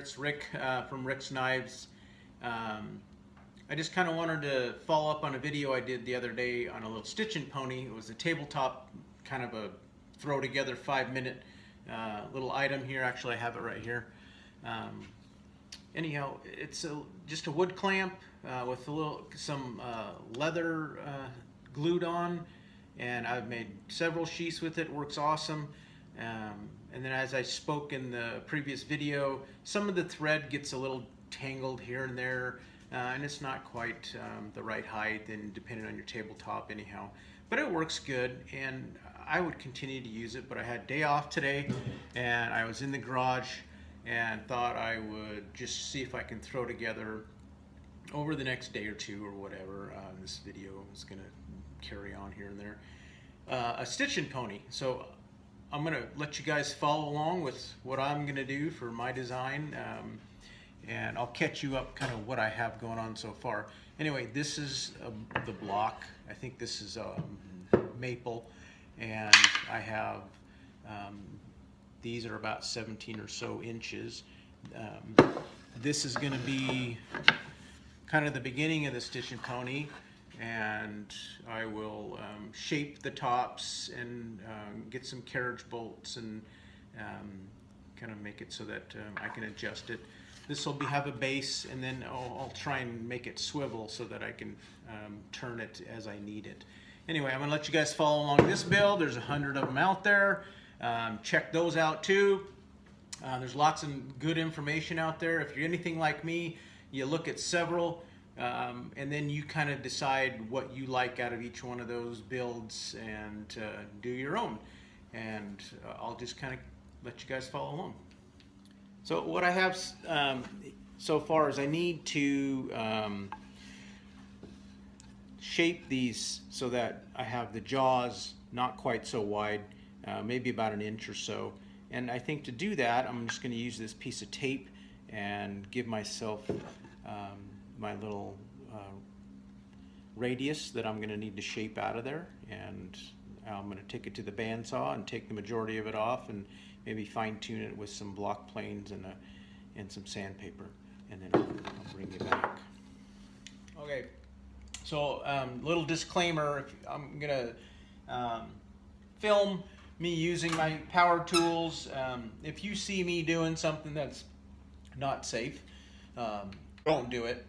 It's Rick from Rick's Knives. I just kind of wanted to follow up on a video I did the other day on a little stitching pony. It was a tabletop, kind of a throw together 5-minute little item here. Actually, I have it right here. Anyhow, it's just a wood clamp with some leather glued on, and I've made several sheaths with it. Works awesome. And then, as I spoke in the previous video, some of the thread gets a little tangled here and there, and it's not quite the right height, and depending on your tabletop anyhow. But it works good, and I would continue to use it. But I had day off today, and I was in the garage and thought I would just see if I can throw together over the next day or two or whatever. This video is going to carry on here and there. A stitching pony. So I'm going to let you guys follow along with what I'm going to do for my design, and I'll catch you up kind of what I have going on so far. Anyway, this is the block. I think this is maple, and I have these are about 17 or so inches. This is going to be kind of the beginning of the stitching pony, and I will shape the tops and get some carriage bolts and kind of make it so that I can adjust it. This will have a base, and then I'll try and make it swivel so that I can turn it as I need it. Anyway, I'm going to let you guys follow along this build. There's 100 of them out there. Check those out too. There's lots of good information out there. If you're anything like me, you look at several, and then you kind of decide what you like out of each one of those builds and do your own. And I'll just kind of let you guys follow along. So what I have so far is I need to shape these so that I have the jaws not quite so wide, maybe about 1 inch or so. And I think to do that, I'm just going to use this piece of tape and give myself my little radius that I'm going to need to shape out of there. And I'm going to take it to the bandsaw and take the majority of it off, and maybe fine tune it with some block planes and some sandpaper, and then I'll bring you back. Okay, so little disclaimer, I'm going to film me using my power tools. If you see me doing something that's not safe, don't do it.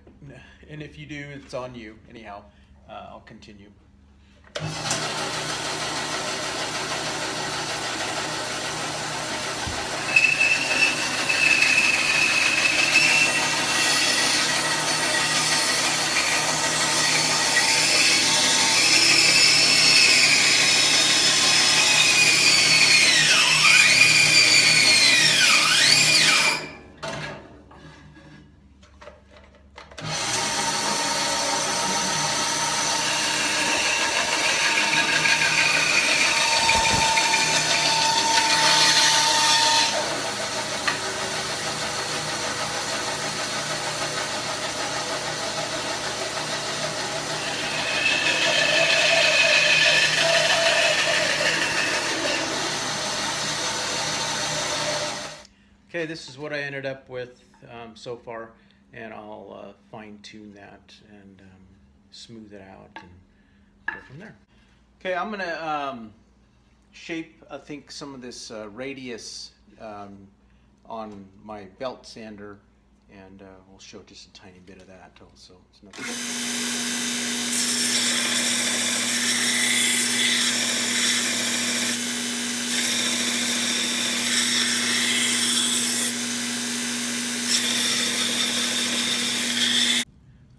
And if you do, it's on you. Anyhow, I'll continue. Okay, this is what I ended up with so far, and I'll fine-tune that and smooth it out and go from there. Okay, I'm going to shape, I think, some of this radius on my belt sander, and we'll show just a tiny bit of that also. It's nothing.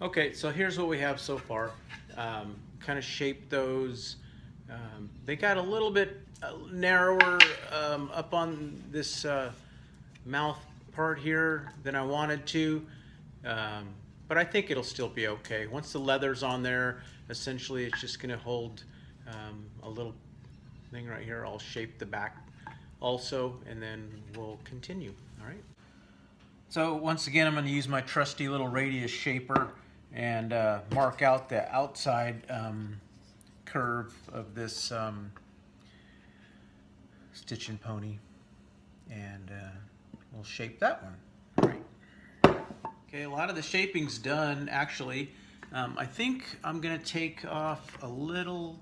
Okay, so here's what we have so far. Kind of shaped those. They got a little bit narrower up on this mouth part here than I wanted to, but I think it'll still be okay. Once the leather's on there, essentially it's just going to hold a little thing right here. I'll shape the back also, and then we'll continue. All right. So once again, I'm going to use my trusty little radius shaper and mark out the outside curve of this stitching pony, and we'll shape that one. All right. Okay, a lot of the shaping's done actually. I think I'm gonna take off a little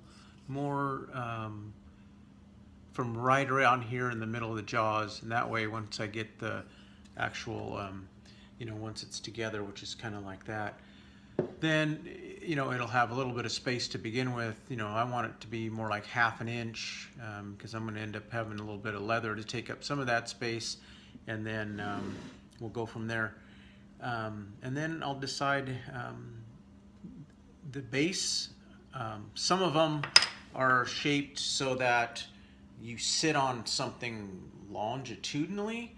more from right around here in the middle of the jaws, and that way once I get the actual, you know, once it's together, which is kind of like that, then, you know, it'll have a little bit of space to begin with. You know, I want it to be more like 1/2 inch because I'm going to end up having a little bit of leather to take up some of that space, and then we'll go from there. And then I'll decide the base. Some of them are shaped so that you sit on something longitudinally.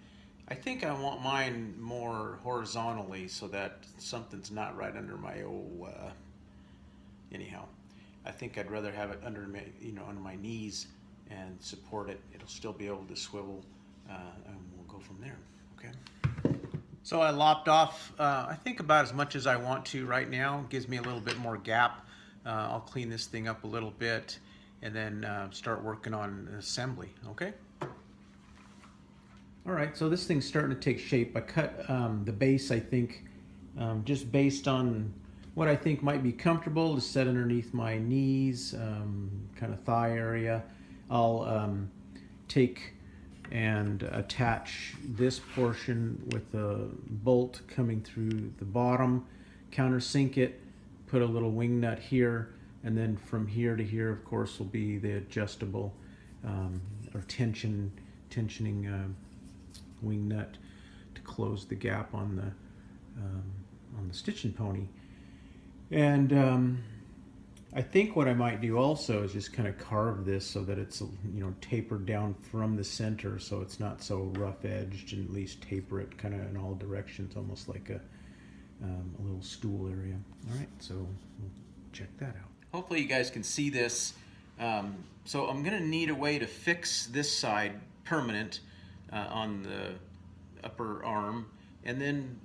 I think I want mine more horizontally so that something's not right under my anyhow. I think I'd rather have it under my, you know, under my knees and support it. It'll still be able to swivel, and we'll go from there. Okay. So I lopped off, I think about as much as I want to right now. It gives me a little bit more gap. I'll clean this thing up a little bit and then start working on assembly. Okay. All right, so this thing's starting to take shape. I cut the base, I think, just based on what I think might be comfortable to set underneath my knees, kind of thigh area. I'll take and attach this portion with a bolt coming through the bottom, countersink it, put a little wing nut here, and then from here to here, of course, will be the adjustable or tensioning wing nut to close the gap on the stitching pony. And I think what I might do also is just kind of carve this so that it's, you know, tapered down from the center, so it's not so rough edged, and at least taper it kind of in all directions, almost like a little stool area. All right, so we'll check that out. Hopefully you guys can see this. So I'm gonna need a way to fix this side permanent on the upper arm, and then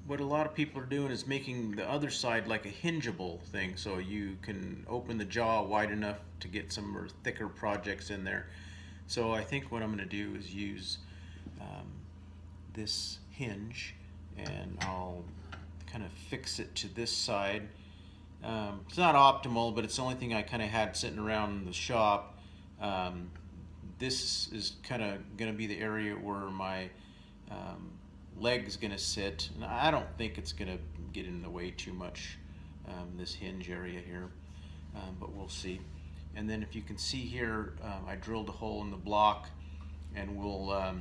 what a lot of people are doing is making the other side like a hingeable thing, so you can open the jaw wide enough to get some more thicker projects in there. So I think what I'm going to do is use this hinge, and I'll kind of fix it to this side. It's not optimal, but it's the only thing I kind of had sitting around in the shop. This is kind of going to be the area where my leg's going to sit, and I don't think it's going to get in the way too much, this hinge area here, but we'll see. And then if you can see here, I drilled a hole in the block, and we'll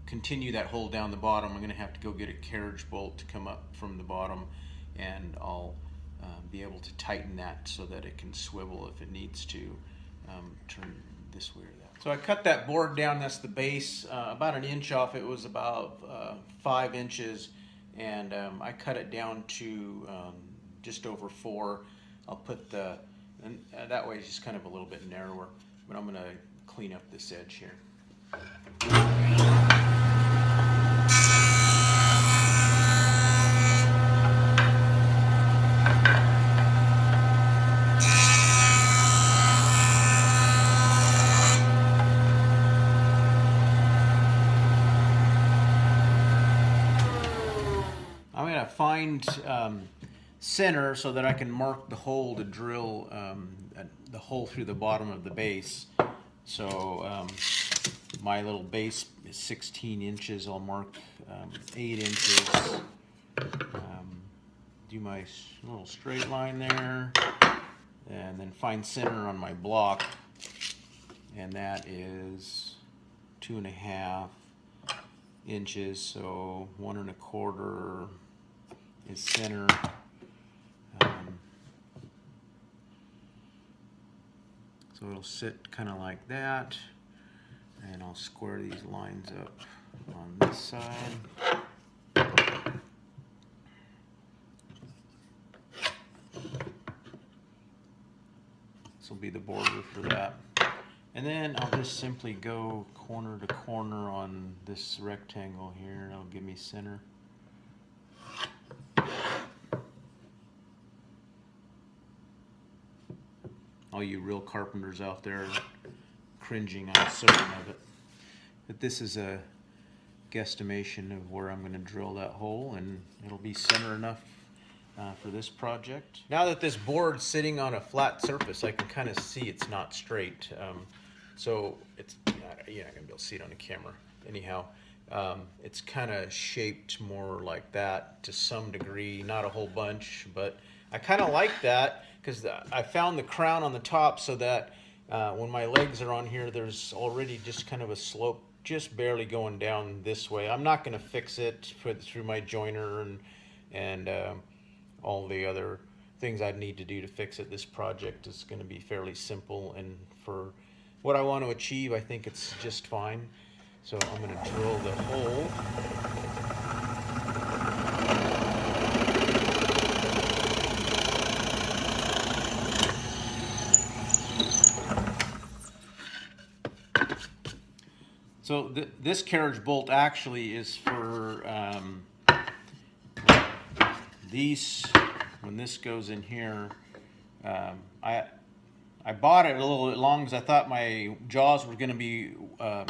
continue that hole down the bottom. I'm going to have to go get a carriage bolt to come up from the bottom, and I'll be able to tighten that so that it can swivel if it needs to turn this way or that. So I cut that board down, that's the base, about 1 inch off. It was about 5 inches, and I cut it down to just over 4. I'll put the, and that way it's just kind of a little bit narrower, but I'm gonna clean up this edge here. I'm going to find center so that I can mark the hole to drill the hole through the bottom of the base. So my little base is 16 inches. I'll mark 8 inches. Do my little straight line there, and then find center on my block, and that is 2.5 inches, so 1 1/4 is center. So it'll sit kind of like that, and I'll square these lines up on this side. This will be the border for that. And then I'll just simply go corner to corner on this rectangle here, and it'll give me center. All you real carpenters out there cringing on certain of it. But this is a guesstimation of where I'm going to drill that hole, and it'll be center enough for this project. Now that this board's sitting on a flat surface, I can kind of see it's not straight. So it's, you're not going to be able to see it on the camera. Anyhow, it's kind of shaped more like that to some degree, not a whole bunch, but I kind of like that because I found the crown on the top so that when my legs are on here, there's already just kind of a slope just barely going down this way. I'm not going to fix it, put it through my joiner and all the other things I'd need to do to fix it. This project is going to be fairly simple, and for what I want to achieve, I think it's just fine. So I'm going to drill the hole. So this carriage bolt actually is for these, when this goes in here. I bought it a little bit long because I thought my jaws were going to be a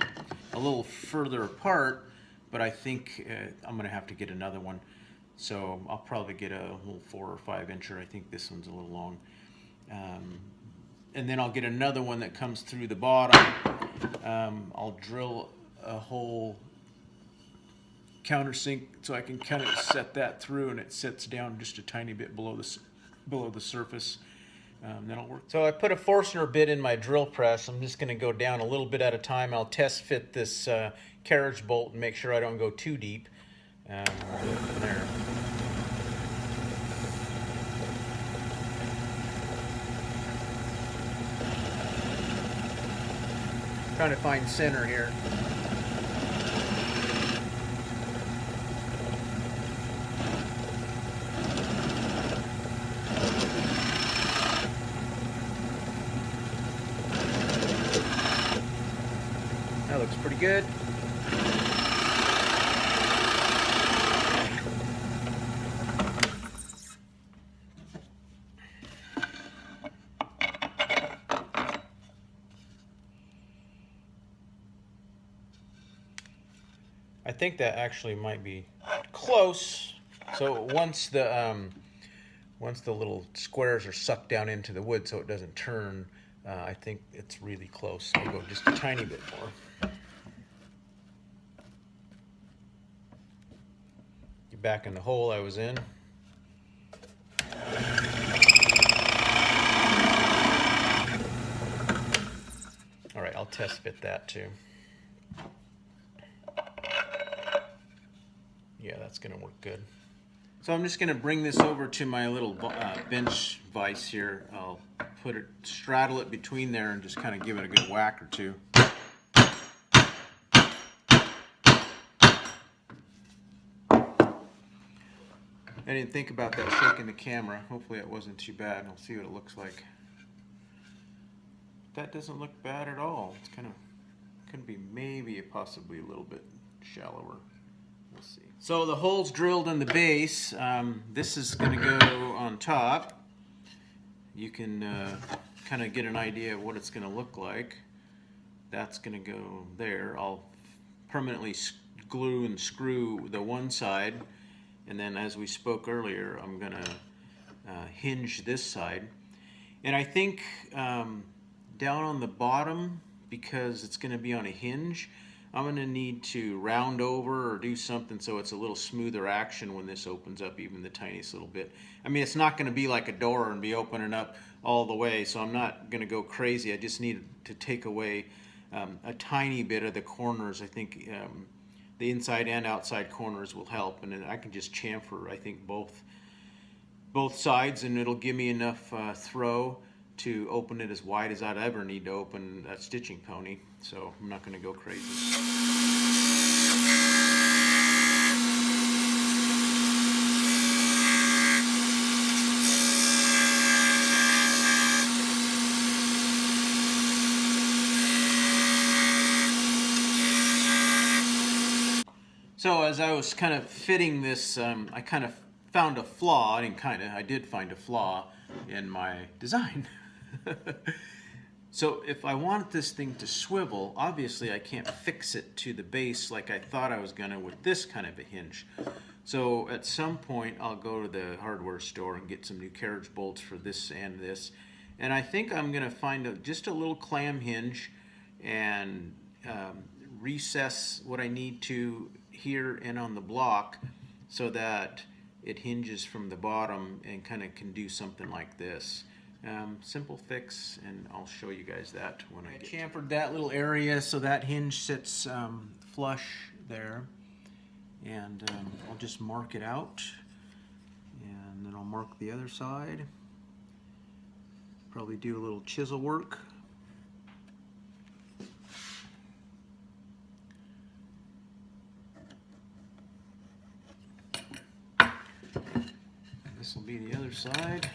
little further apart, but I think I'm going to have to get another one. So I'll probably get a little 4 or 5 incher. I think this one's a little long. And then I'll get another one that comes through the bottom. I'll drill a hole countersink so I can kind of set that through, and it sits down just a tiny bit below the surface. That'll work. So I put a Forstner bit in my drill press. I'm just going to go down a little bit at a time. I'll test fit this carriage bolt and make sure I don't go too deep. There. Trying to find center here. That looks pretty good. I think that actually might be close. So once the little squares are sucked down into the wood so it doesn't turn, I think it's really close. I'll go just a tiny bit more. Get back in the hole I was in. All right, I'll test fit that too. Yeah, that's going to work good. So I'm just going to bring this over to my little bench vise here. I'll straddle it between there and just kind of give it a good whack or two. I didn't think about that shaking the camera. Hopefully it wasn't too bad. I'll see what it looks like. That doesn't look bad at all. It's kind of, could be maybe possibly a little bit shallower. We'll see. So the hole's drilled in the base. This is going to go on top. You can kind of get an idea of what it's going to look like. That's going to go there. I'll permanently glue and screw the one side, and then as we spoke earlier, I'm going to hinge this side. And I think down on the bottom, because it's going to be on a hinge, I'm going to need to round over or do something so it's a little smoother action when this opens up even the tiniest little bit. I mean, it's not going to be like a door and be opening up all the way, so I'm not going to go crazy. I just need to take away a tiny bit of the corners. I think the inside and outside corners will help, and then I can just chamfer, I think, both sides, and it'll give me enough throw to open it as wide as I'd ever need to open that stitching pony. So I'm not going to go crazy. So as I was kind of fitting this, I kind of found a flaw, and I did find a flaw in my design. So if I want this thing to swivel, obviously I can't fix it to the base like I thought I was gonna with this kind of a hinge. So at some point I'll go to the hardware store and get some new carriage bolts for this and this. And I think I'm gonna find just a little clam hinge and recess what I need to here and on the block so that it hinges from the bottom and kind of can do something like this. Simple fix, and I'll show you guys that when I chamfered that little area so that hinge sits flush there, and I'll just mark it out, and then I'll mark the other side. Probably do a little chisel work. This will be the other side.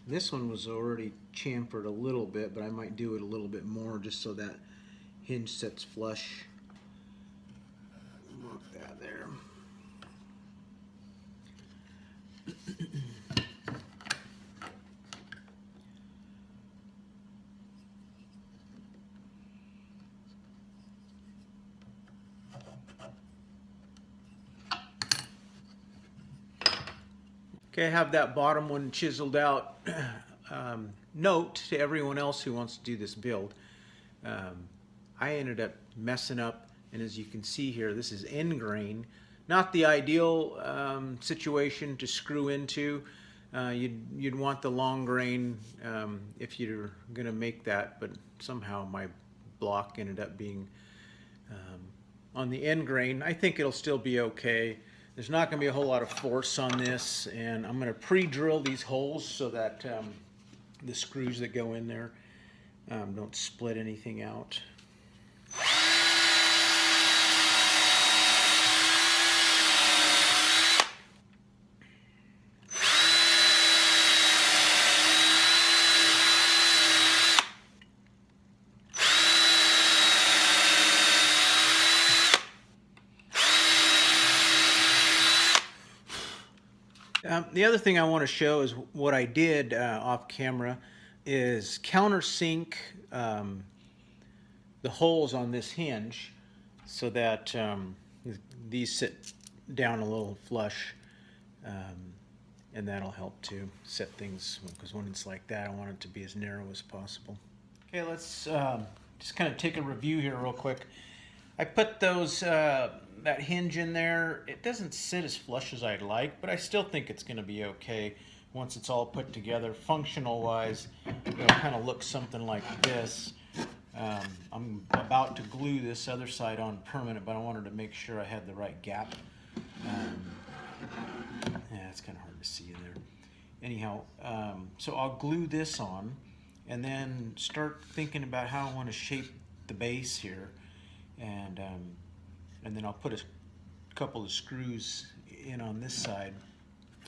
This one was already chamfered a little bit, but I might do it a little bit more just so that hinge sits flush. Mark that there. Okay, I have that bottom one chiseled out. Note to everyone else who wants to do this build, I ended up messing up, and as you can see here, this is end grain. Not the ideal situation to screw into. You'd want the long grain if you're going to make that, but somehow my block ended up being on the end grain. I think it'll still be okay. There's not going to be a whole lot of force on this, and I'm going to pre-drill these holes so that the screws that go in there don't split anything out. The other thing I want to show is what I did off camera is countersink the holes on this hinge so that these sit down a little flush, and that'll help to set things, because when it's like that I want it to be as narrow as possible. Okay, let's just kind of take a review here real quick. I put those that hinge in there. It doesn't sit as flush as I'd like, but I still think it's going to be okay once it's all put together. Functional wise, it'll kind of look something like this. I'm about to glue this other side on permanent, but I wanted to make sure I had the right gap. Yeah, it's kind of hard to see in there. Anyhow, so I'll glue this on and then start thinking about how I want to shape the base here. And then I'll put a couple of screws in on this side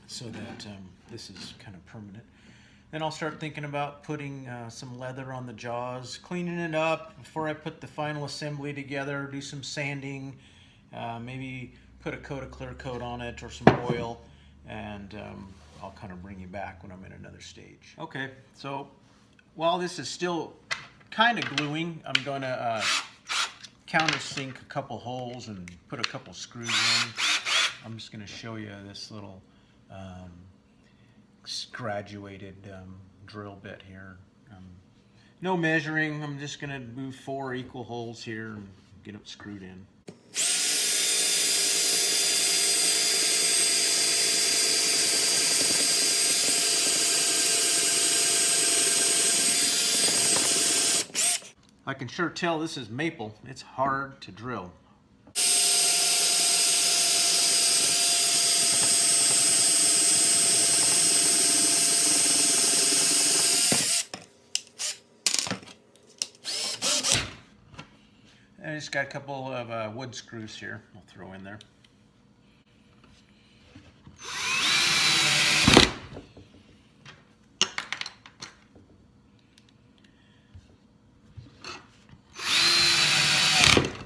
so that this is kind of permanent. Then I'll start thinking about putting some leather on the jaws, cleaning it up before I put the final assembly together, do some sanding, maybe put a coat of clear coat on it or some oil, and I'll kind of bring you back when I'm in another stage. Okay, so while this is still kind of gluing, I'm going to countersink a couple holes and put a couple screws in. I'm just going to show you this little graduated drill bit here. No measuring, I'm just going to move 4 equal holes here and get it screwed in. I can sure tell this is maple. It's hard to drill. I just got a couple of wood screws here I'll throw in there.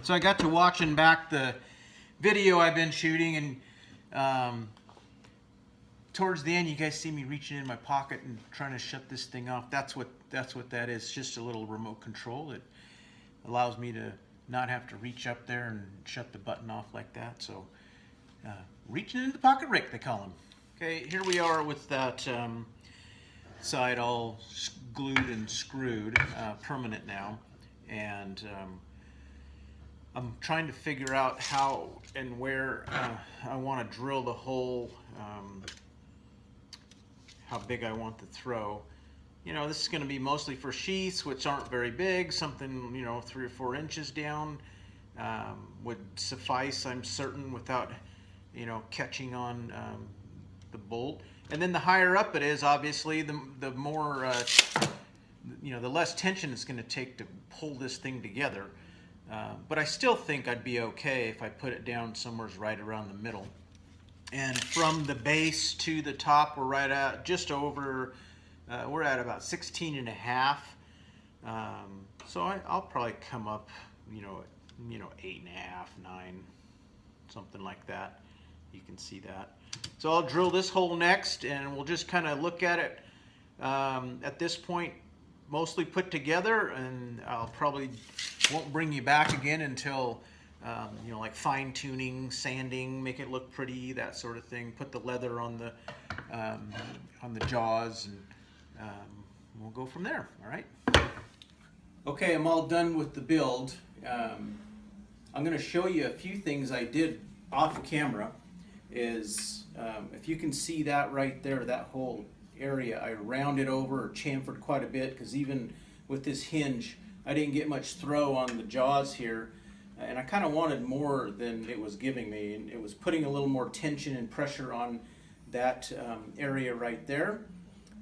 So I got to watching back the video I've been shooting, and towards the end, you guys see me reaching in my pocket and trying to shut this thing off. That's what that is. It's just a little remote control. It allows me to not have to reach up there and shut the button off like that. So reaching into the pocket rake, they call them. Okay, here we are with that side all glued and screwed, permanent now, and I'm trying to figure out how and where I want to drill the hole, how big I want the throw. You know, this is going to be mostly for sheaths, which aren't very big. Something, you know, 3 or 4 inches down would suffice, I'm certain, without, you know, catching on the bolt. And then the higher up it is, obviously, the more, you know, the less tension it's going to take to pull this thing together. But I still think I'd be okay if I put it down somewhere right around the middle. And from the base to the top, we're right at just over, we're at about 16.5. So I'll probably come up, you know, 8.5, 9, something like that. You can see that. So I'll drill this hole next, and we'll just kind of look at it at this point, mostly put together, and I'll probably won't bring you back again until you know, like fine tuning, sanding, make it look pretty, that sort of thing. Put the leather on the jaws, and we'll go from there. All right. Okay, I'm all done with the build. I'm going to show you a few things I did off camera. If you can see that right there, that whole area, I rounded over or chamfered quite a bit, because even with this hinge, I didn't get much throw on the jaws here, and I kind of wanted more than it was giving me, and it was putting a little more tension and pressure on that area right there.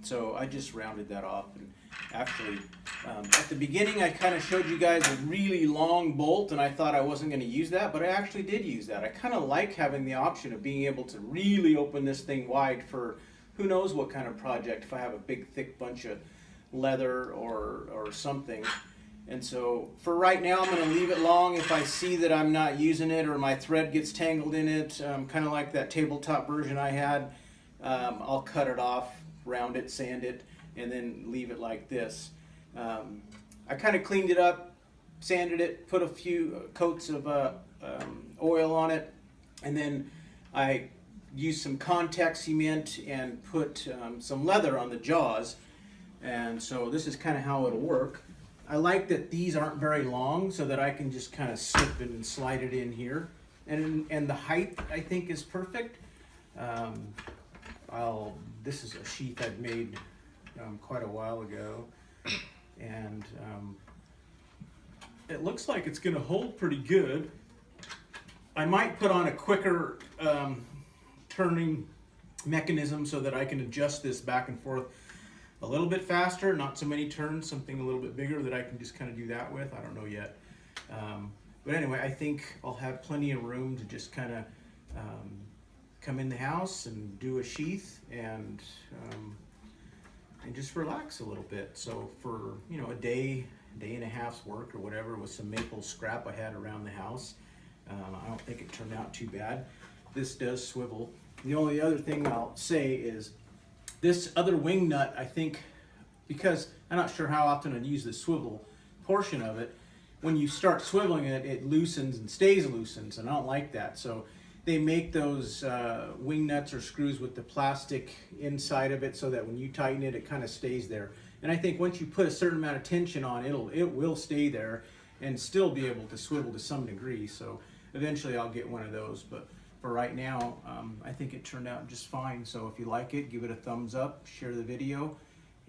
So I just rounded that off. And actually, at the beginning, I kind of showed you guys a really long bolt, and I thought I wasn't going to use that, but I actually did use that. I kind of like having the option of being able to really open this thing wide for who knows what kind of project, if I have a big thick bunch of leather or something. And so for right now, I'm going to leave it long. If I see that I'm not using it or my thread gets tangled in it, kind of like that tabletop version I had, I'll cut it off, round it, sand it, and then leave it like this. I kind of cleaned it up, sanded it, put a few coats of oil on it, and then I used some contact cement and put some leather on the jaws. And so this is kind of how it'll work. I like that these aren't very long, so that I can just kind of slip it and slide it in here. And the height, I think, is perfect. This is a sheath I'd made quite a while ago, and it looks like it's going to hold pretty good. I might put on a quicker turning mechanism so that I can adjust this back and forth a little bit faster, not so many turns, something a little bit bigger that I can just kind of do that with. I don't know yet. But anyway, I think I'll have plenty of room to just kind of come in the house and do a sheath and just relax a little bit. So for, you know, a day and a half's work or whatever, with some maple scrap I had around the house, I don't think it turned out too bad. This does swivel. The only other thing I'll say is this other wing nut, I think, because I'm not sure how often I'd use the swivel portion of it, when you start swiveling it, it loosens and stays loosened, and I don't like that. So they make those wing nuts or screws with the plastic inside of it so that when you tighten it, it kind of stays there. And I think once you put a certain amount of tension on, it will stay there and still be able to swivel to some degree. So eventually I'll get one of those, but for right now, I think it turned out just fine. So if you like it, give it a thumbs up, share the video,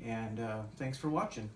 and thanks for watching.